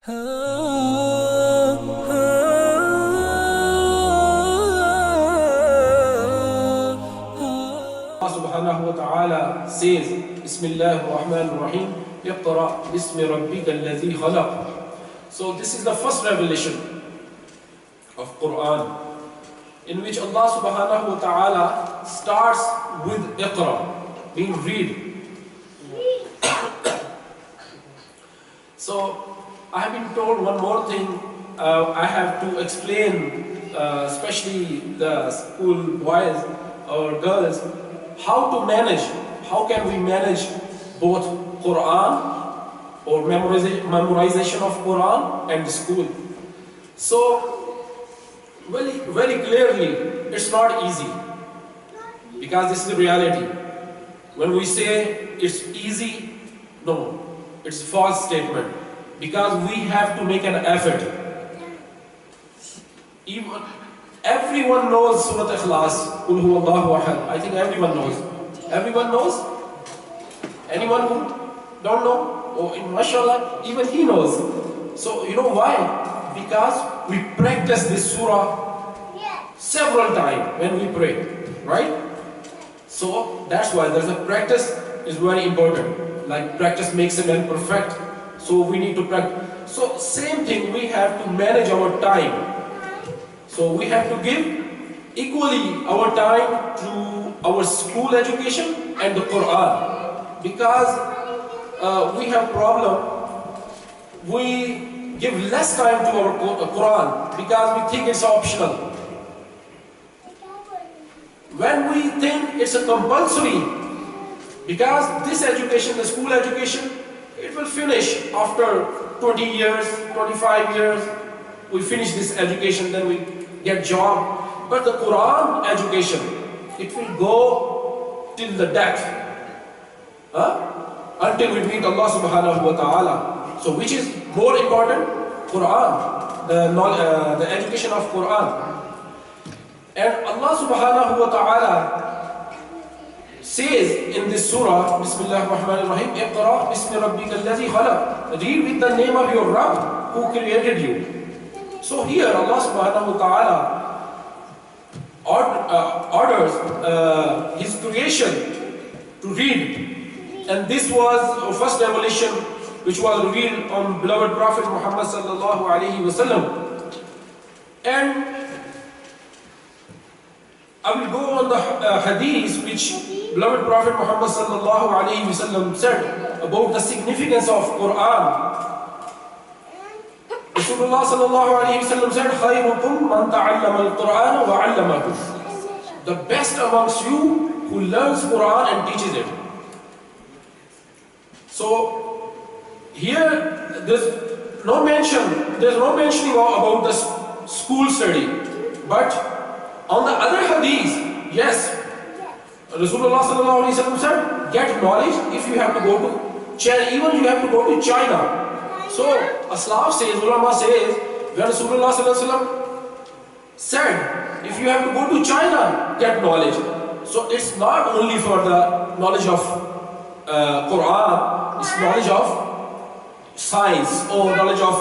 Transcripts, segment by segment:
Allah subhanahu wa ta'ala says, Bismillahir Rahmanir Rahim, Iqra bismi rabbika alladhi khalaq. So this is the first revelation of Qur'an, in which Allah subhanahu wa ta'ala starts with Iqra, being read. So I have been told one more thing. I have to explain, especially the school boys or girls, how to manage, how can we manage both Qur'an or memorization of Qur'an and the school. So very clearly, it's not easy, because this is the reality. When we say it's easy, no, it's a false statement, because we have to make an effort. Everyone knows Surah Ikhlas, Qul Huwallahu Ahad. I think everyone knows. Everyone knows? Anyone who don't know? Oh, mashallah, even he knows. So you know why? Because we practice this surah several times when we pray, right? So that's why there's a practice is very important. Like practice makes a man perfect. So we need to practice. So same thing, we have to manage our time. So we have to give equally our time to our school education and the Qur'an. Because we have problem, we give less time to our Qur'an because we think it's optional. When we think it's a compulsory, because this education, the school education, it will finish after 20 years, 25 years, we finish this education, then we get job. But the Qur'an education, it will go till the death, until we meet Allah subhanahu wa ta'ala. So which is more important? Qur'an, the education of Qur'an. And Allah subhanahu wa ta'ala says in this surah, Bismillahir Rahmanir Rahim, Iqra bismi rabbika alladhi khalaq. Read with the name of your Rabb who created you. So here Allah subhanahu wa ta'ala orders His creation to read. And this was our first revelation which was revealed on beloved Prophet Muhammad sallallahu alayhi wa sallam. And I will go on the hadith which beloved Prophet Muhammad sallallahu alayhi wa sallam said about the significance of Qur'an. Rasulullah sallallahu alayhi wa sallam said, "Khayrukum man ta'allama al-Qur'an wa 'allamahu." The best amongst you who learns Qur'an and teaches it. So here there's no mentioning about the school study. But on the other hadith, yes, Rasulullah sallallahu alaihi wasallam said, get knowledge if you have to go to China, even you have to go to China. So Aslaf says, ulama says, when Rasulullah sallallahu alaihi wasallam said, if you have to go to China, get knowledge. So it's not only for the knowledge of Qur'an, it's knowledge of science or knowledge of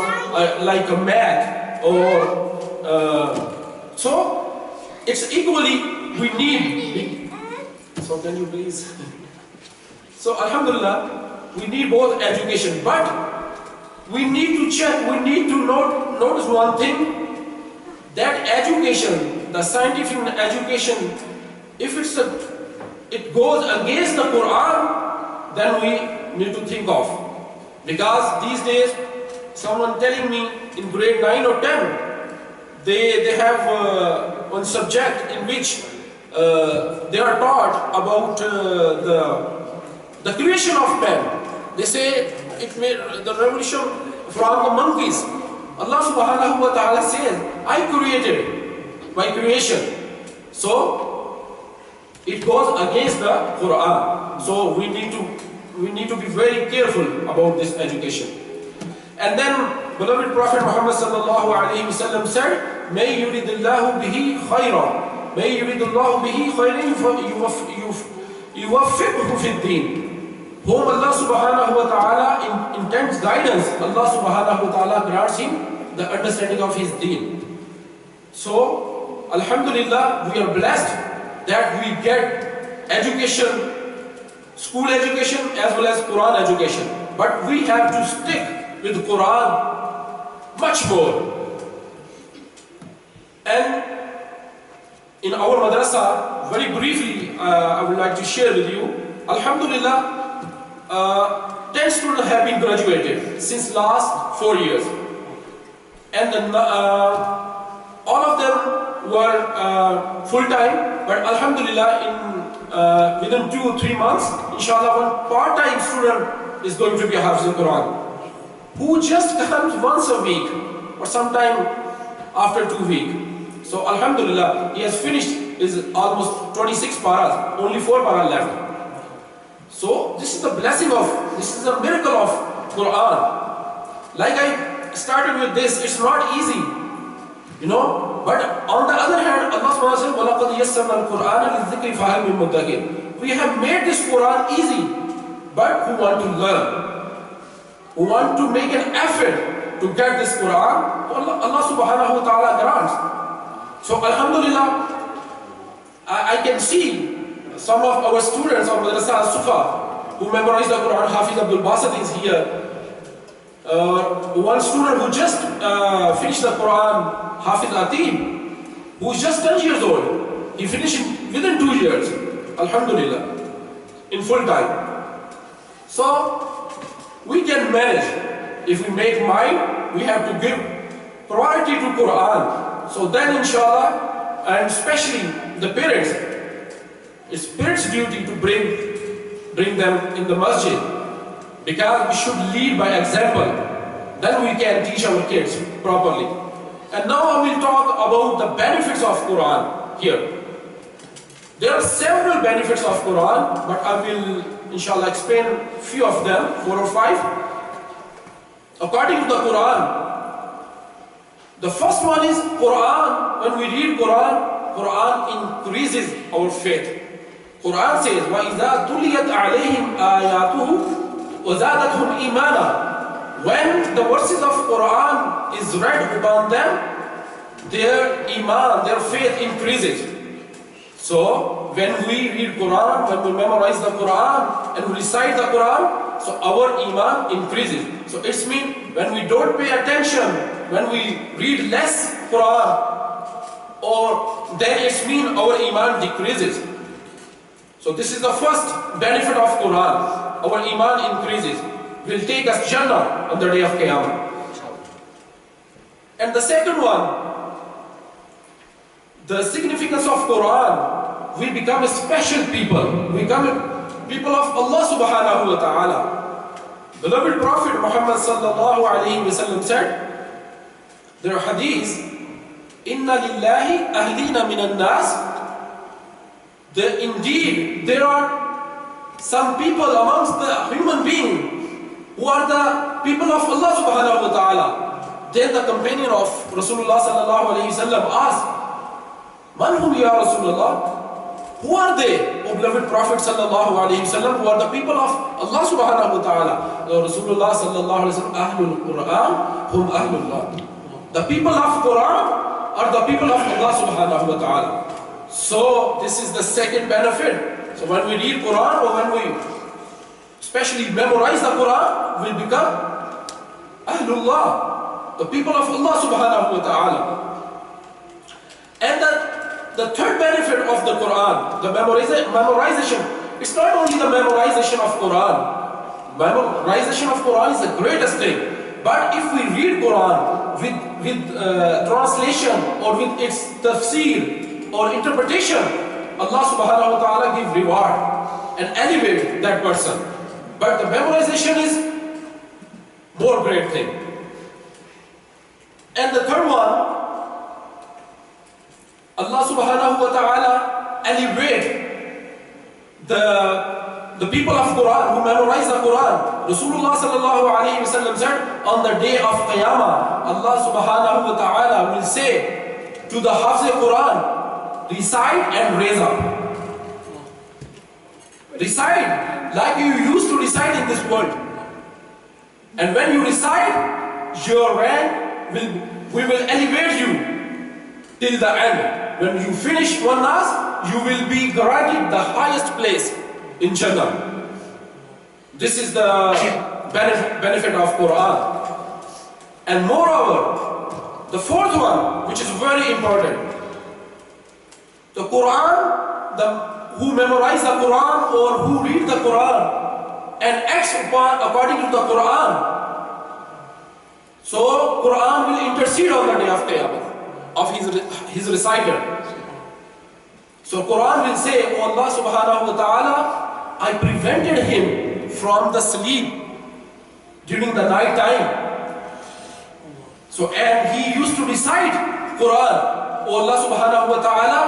like a math or so it's equally we need. So can you please? So Alhamdulillah, we need both education, but we need to check, we need to notice one thing, that education, the scientific education, if it goes against the Qur'an, then we need to think of. Because these days, someone telling me in grade 9 or 10, they have one subject in which they are taught about the creation of man. They say it made the revolution from the monkeys. Allah subhanahu wa ta'ala says, I created by creation. So it goes against the Qur'an. So we need to be very careful about this education. And then beloved Prophet Muhammad sallallahu alayhi wa sallam said, May yuridillahu bihi khayra. May yuridillahu bihi khayrin yuwaffiqhu fi ddin. whom Allah subhanahu wa ta'ala intends guidance, Allah subhanahu wa ta'ala grants him the understanding of his deen. So, alhamdulillah, we are blessed that we get education, school education as well as Quran education. But we have to stick with Quran much more. And in our madrasa, very briefly, I would like to share with you, alhamdulillah, 10 students have been graduated since last 4 years. And then, all of them were full-time, but alhamdulillah, within 2 or 3 months, inshallah, one part-time student is going to be a Hafiz al-Quran, who just comes once a week, or sometime after 2 weeks. So alhamdulillah, he has finished his almost 26 paras, only 4 paras left. So this is the blessing of, this is the miracle of Quran. Like I started with this, it's not easy, you know. But on the other hand, Allah subhanahu wa ta'ala says, وَلَقَدْ يَسَّرْنَا الْقُرْآنَ لِلذِّكْرِ فَهَلْ مِن مُدَّكِرٍ. We have made this Quran easy, but who want to learn, who want to make an effort to get this Quran, Allah subhanahu wa ta'ala grants. So alhamdulillah, I can see some of our students of Madrasa Al-Sufa who memorized the Quran. Hafiz Abdul Basit is here. One student who just finished the Quran, Hafiz Adil, who is just 10 years old. He finished within 2 years, alhamdulillah, in full time. So we can manage. If we make mind, we have to give priority to Quran. So then inshallah, and especially the parents, it's parents' duty to bring them in the masjid, because we should lead by example. Then we can teach our kids properly. And now I will talk about the benefits of Quran here. There are several benefits of Quran, but I will inshallah explain few of them, 4 or 5. According to the Quran, the first one is Quran. When we read Quran, Quran increases our faith. Quran says, وَإِذَا تُلِيَتْ عَلَيْهِمْ آيَاتُهُ وَزَادَتْهُمْ إِيمَانًا. When the verses of Quran is read upon them, their iman, their faith increases. So when we read Quran, when we memorize the Quran and we recite the Quran, so our iman increases. So it's mean when we don't pay attention, when we read less Quran, or then it's mean our iman decreases. So this is the first benefit of Quran. Our iman increases. Will take us Jannah on the day of Qiyamah. And the second one, the significance of Quran, we become a special people. We become people of Allah subhanahu wa ta'ala. Beloved Prophet Muhammad sallallahu alayhi wa sallam said, there are hadiths, Inna lillahi ahlina minan nas. Indeed, there are some people amongst the human beings who are the people of Allah subhanahu wa ta'ala. Then the companion of Rasulullah sallallahu alayhi wa sallam asked, Man hum ya Rasulullah? Who are they, O beloved Prophet sallallahu alayhi wa sallam, who are the people of Allah subhanahu wa ta'ala? Rasulullah sallallahu alayhi wa sallam, Ahlul Qur'an hum Ahlullah. The people of Quran are the people of Allah subhanahu wa ta'ala. So this is the second benefit. So when we read Quran, or when we especially memorize the Quran, we become Ahlullah, the people of Allah subhanahu wa ta'ala. And the third benefit of the Quran, the memorization, it's not only the memorization of Quran. Memorization of Quran is the greatest thing. But if we read Quran with translation or with its tafsir or interpretation, Allah subhanahu wa ta'ala gives reward and elevate that person. But the memorization is more great thing. And the third one, Allah subhanahu wa ta'ala elevate the people of Quran who memorize the Quran. Rasulullah sallallahu alayhi wa sallam said, on the day of Qiyamah, Allah subhanahu wa ta'ala will say to the Hafiz Quran, recite and raise up. recite like you used to recite in this world. And when you recite, your rank we will elevate you till the end. When you finish one nas, you will be granted the highest place in Jannah. This is the benefit of Qur'an. And moreover, the fourth one, which is very important, the Qur'an, who memorize the Qur'an or who read the Qur'an and acts according to the Qur'an, so Qur'an will intercede on the day of Qiyamah of his reciter. So Qur'an will say, "Oh Allah subhanahu wa ta'ala, I prevented him from the sleep during the night time." So, and he used to recite Qur'an. "Oh Allah subhanahu wa ta'ala,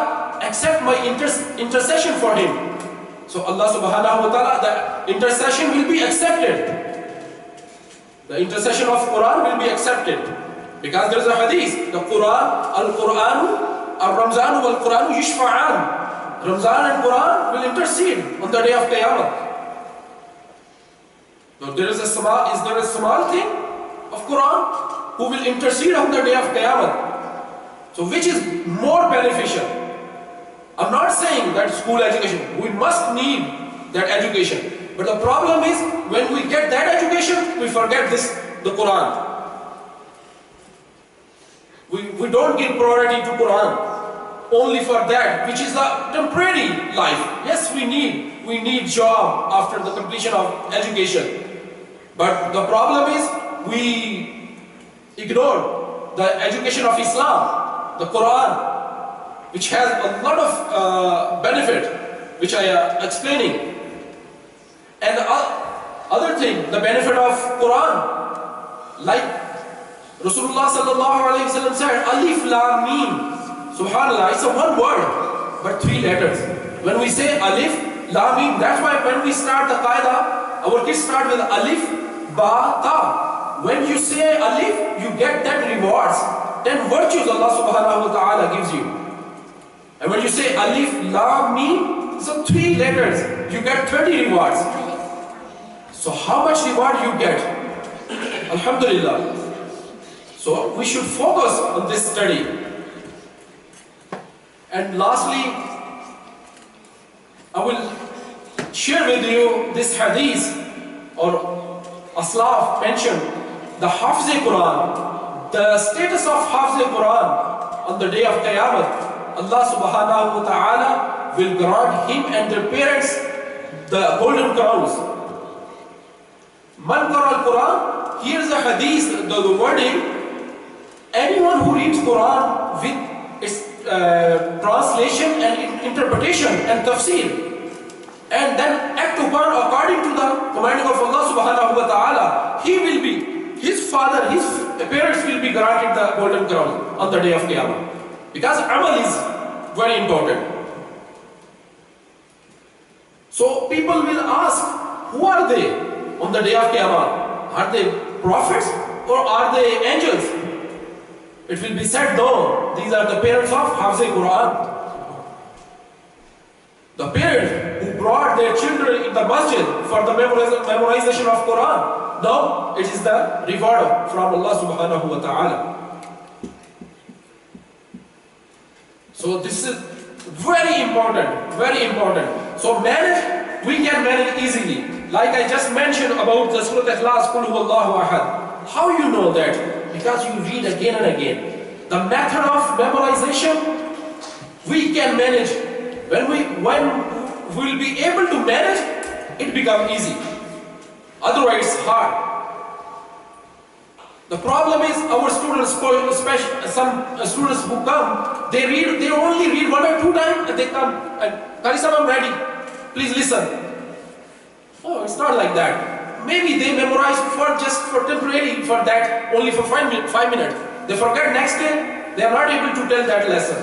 accept my intercession for him." So Allah subhanahu wa ta'ala, the intercession will be accepted. The intercession of Qur'an will be accepted. Because there is a hadith, the Qur'an, Al-Qur'anu, Al-Ramzanu wal-Qur'anu yishfa'an. Ramzan and Qur'an will intercede on the day of Qiyamah. So is there a small thing of Qur'an who will intercede on the day of Qiyamah? So which is more beneficial? I'm not saying that school education, we must need that education. But the problem is, when we get that education, we forget the Qur'an. We don't give priority to Qur'an only for that, which is the temporary life. Yes, we need job after the completion of education. But the problem is, we ignore the education of Islam, the Qur'an, which has a lot of benefit, which I am explaining. And the other thing, the benefit of Qur'an, like Rasulullah sallallahu alayhi wa sallam said, Alif Lam Mim. Subhanallah, it's a one word, but three letters. When we say Alif Lam Mim, that's why when we start the Qaeda, our kids start with Alif, Ba, Ta. When you say Alif, you get 10 rewards, 10 virtues Allah subhanahu wa ta'ala gives you. And when you say Alif Lam Mim, so 3 letters, you get 30 rewards. So how much reward you get? Alhamdulillah. So we should focus on this study. And lastly, I will share with you this hadith, or Aslaf mentioned, the Hafiz Qur'an, the status of Hafiz Qur'an on the day of Qiyamah. Allah subhanahu wa ta'ala will grant him and their parents the golden crowns. Man qara al-Quran, here is a hadith, the wording, anyone who reads Quran with its translation and interpretation and tafsir, and then act upon according to the commanding of Allah subhanahu wa ta'ala, he will be, his father, his parents will be granted the golden crown on the day of Qiyamah. Because amal is very important. So people will ask, who are they on the day of Qiyamah? Are they prophets or are they angels? It will be said, no, these are the parents of Hafiz Qur'an. The parents who brought their children in the Masjid for the memorization of Qur'an. No, it is the reward from Allah subhanahu wa ta'ala. So this is very important, very important. So manage, we can manage easily. Like I just mentioned about the Surah Ikhlas, Qul Huwallahu Ahad. How you know that? Because you read again and again. The method of memorization, we can manage. When we will be able to manage, it becomes easy. Otherwise, it's hard. The problem is our students, especially some students who come, they only read 1 or 2 times and they come and Karisam, I'm ready. Please listen. Oh, it's not like that. Maybe they memorize just for temporary, for that, only for 5 minutes. They forget next day, they are not able to tell that lesson.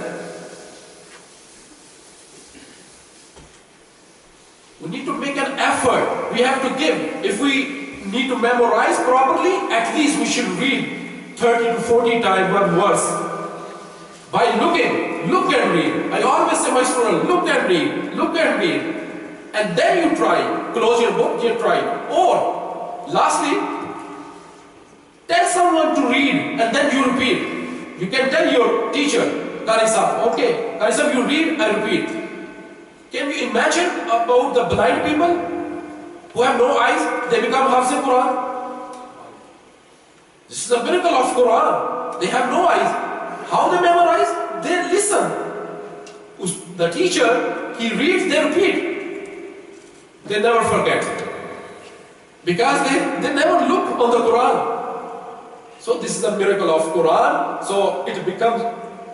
We need to make an effort. We have to give. If we need to memorize properly, at least we should read 30 to 40 times one verse. By looking, look and read. I always say my students, look and read, look and read. and then you try. Close your book, you try. Or, lastly, tell someone to read and then you repeat. You can tell your teacher, Qari Sahib, okay, Qari Sahib, you read, I repeat. Can you imagine about the blind people who have no eyes, they become Hafiz Quran? This is a miracle of Quran. They have no eyes. How they memorize? They listen. The teacher, he reads, they repeat. They never forget. Because they never look on the Quran. So this is the miracle of Quran. So it becomes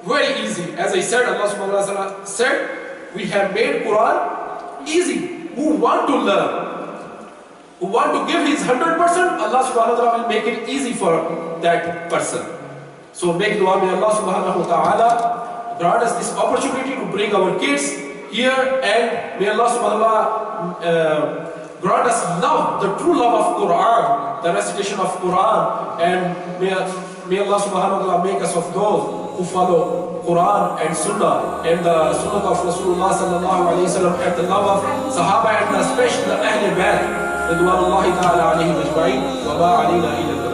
very easy. As I said, Allah subhanahu wa ta'ala said, we have made Quran easy. Who want to learn, who want to give his 100%, Allah subhanahu wa ta'ala will make it easy for that person. So make dua, may Allah subhanahu wa ta'ala grant us this opportunity to bring our kids here, and may Allah subhanahu wa ta'ala grant us love, the true love of Qur'an, the recitation of Qur'an, and may Allah subhanahu wa ta'ala make us of those who follow Quran and Sunnah and the Sunnah of Rasulullah sallallahu alayhi wa sallam, and the love of Sahaba, and especially the Ahl Bayt, Ridwanullahi ta'ala alayhim ajma'in, wa ma alayna illa